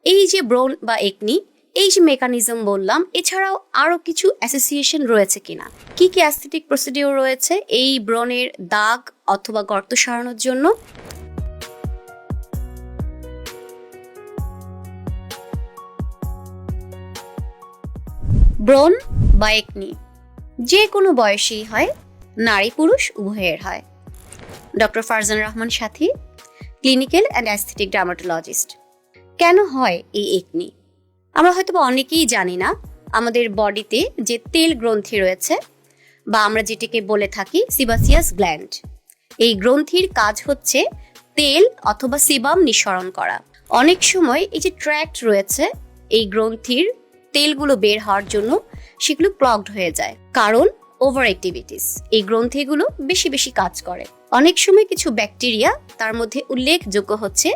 এই যে ব্রণ বা একনি, এই যে মেকানিজম বললাম, এছাড়াও আরো কিছু অ্যাসোসিয়েশন রয়েছে কিনা, কি কি অ্যাস্থেটিক প্রসিডিওর রয়েছে এই ব্রণের দাগ অথবা গর্ত সারানোর জন্য? ব্রণ বা একনি যে কোনো বয়সেই হয়, নারী পুরুষ উভয়ের হয়। Doctor Farzana Rahman Sathi, clinical and aesthetic dermatologist. কেন হয় এই একনি? আমরা হয়তো অনেকেই জানি না, আমাদের বডিতে যে তেল গ্রন্থি রয়েছে বা আমরা যেটাকে বলে থাকি সিবাসিয়াস গ্ল্যান্ড, এই গ্রন্থির কাজ হচ্ছে তেল অথবা সিবাম নিঃসরণ করা। অনেক সময় এই যে ট্র্যাক্ট রয়েছে এই গ্রন্থির তেলগুলো বের হওয়ার জন্য সেগুলো ক্লগড হয়ে যায়, কারণ ওভার অ্যাক্টিভিটিস। এই গ্রন্থিগুলো বেশি বেশি কাজ করে। অনেক সময় কিছু ব্যাকটেরিয়া, তার মধ্যে উল্লেখযোগ্য হচ্ছে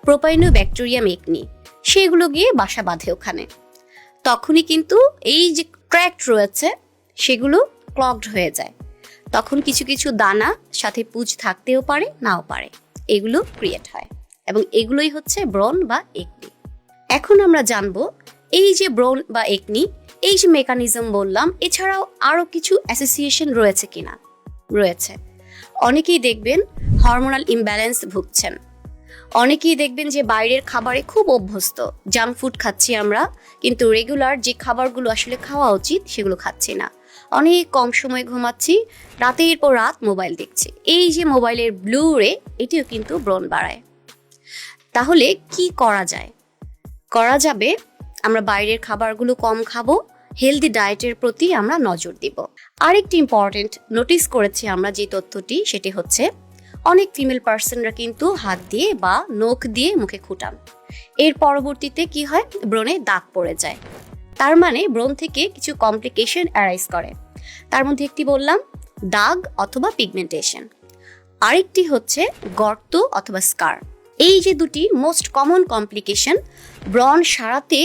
প্রোপাইনোব্যাকটেরিয়াম একনি, সেগুলো গিয়ে বাসা বাঁধে ওখানে। তখনই কিন্তু এই যে ট্র্যাক্ট রয়েছে সেগুলো ক্লগড হয়ে যায়। তখন কিছু কিছু দানা, সাথে পুঁজ থাকতেও পারে, নাও পারে, এগুলো ক্রিয়েট হয় এবং এগুলোই হচ্ছে ব্রণ বা একনি। এখন আমরা জানবো এই যে ব্রণ বা একনি, এই যে মেকানিজম বললাম, এছাড়াও আরো কিছু অ্যাসোসিয়েশন রয়েছে কিনা। রয়েছে। অনেকেই দেখবেন হরমোনাল ইমব্যালেন্স ভুগছেন, অনেকেই দেখবেন যে বাইরের খাবারে খুব অভ্যস্ত, জাঙ্ক ফুড খাচ্ছি আমরা, কিন্তু রেগুলার যে খাবারগুলো আসলে খাওয়া উচিত সেগুলো খাচ্ছি না। অনেক কম সময় ঘুমাচ্ছি, রাতের পর রাত মোবাইল দেখছি। এই যে মোবাইলের ব্লু রে, এটিও কিন্তু ব্রণ বাড়ায়। তাহলে কি করা যায়? করা যাবে, আমরা বাইরের খাবারগুলো কম খাবো, হেলদি ডায়েটের প্রতি আমরা নজর দিব। আরেকটি ইম্পর্টেন্ট নোটিস করেছি আমরা যে তথ্যটি, সেটি হচ্ছে অনেক ফিমেল পার্সনরা কিন্তু হাত দিয়ে বা নখ দিয়ে মুখে খুঁটান, এর পরবর্তীতে কি হয়, ব্রণে দাগ পড়ে যায়। তার মানে ব্রণ থেকে কিছু কমপ্লিকেশন অ্যারাইজ করে। তার মধ্যে একটি বললাম দাগ অথবা পিগমেন্টেশন, আরেকটি হচ্ছে গর্ত অথবা স্কার। এই যে দুটি মোস্ট কমন কমপ্লিকেশন, ব্রণ সারাতে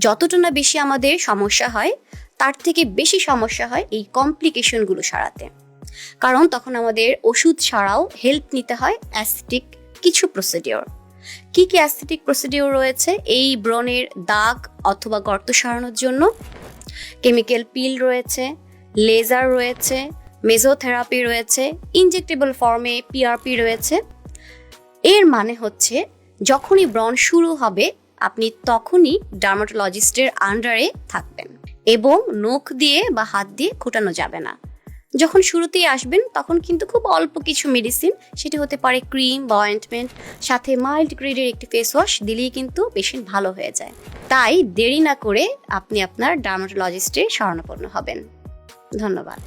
যতটা না বেশি আমাদের সমস্যা হয়, তার থেকে বেশি সমস্যা হয় এই কমপ্লিকেশনগুলো সারাতে। কারণ তখন আমাদের ওষুধ ছাড়াও হেল্প নিতে হয় অ্যাস্থেটিক কিছু প্রসিডিওর। কি কি অ্যাস্থেটিক প্রসিডিওর রয়েছে এই ব্রণের দাগ অথবা গর্ত সারানোর জন্য? কেমিক্যাল পিল রয়েছে, লেজার রয়েছে, মেসোথেরাপি রয়েছে, ইনজেক্টেবল ফর্মে পিআরপি রয়েছে। এর মানে হচ্ছে যখনই ব্রণ শুরু হবে, আপনি তখনই ডার্মাটোলজিস্টের আন্ডারে থাকবেন এবং নখ দিয়ে বা হাত দিয়ে খোটানো যাবে না। যখন শুরুতেই আসবেন তখন কিন্তু খুব অল্প কিছু মেডিসিন, সেটি হতে পারে ক্রিম বা অয়েন্টমেন্ট, সাথে মাইল্ড গ্রেডের একটি ফেস ওয়াশ দিলেই কিন্তু পেশেন্ট ভালো হয়ে যায়। তাই দেরি না করে আপনি আপনার ডার্মাটোলজিস্টের শরণাপন্ন হবেন। ধন্যবাদ।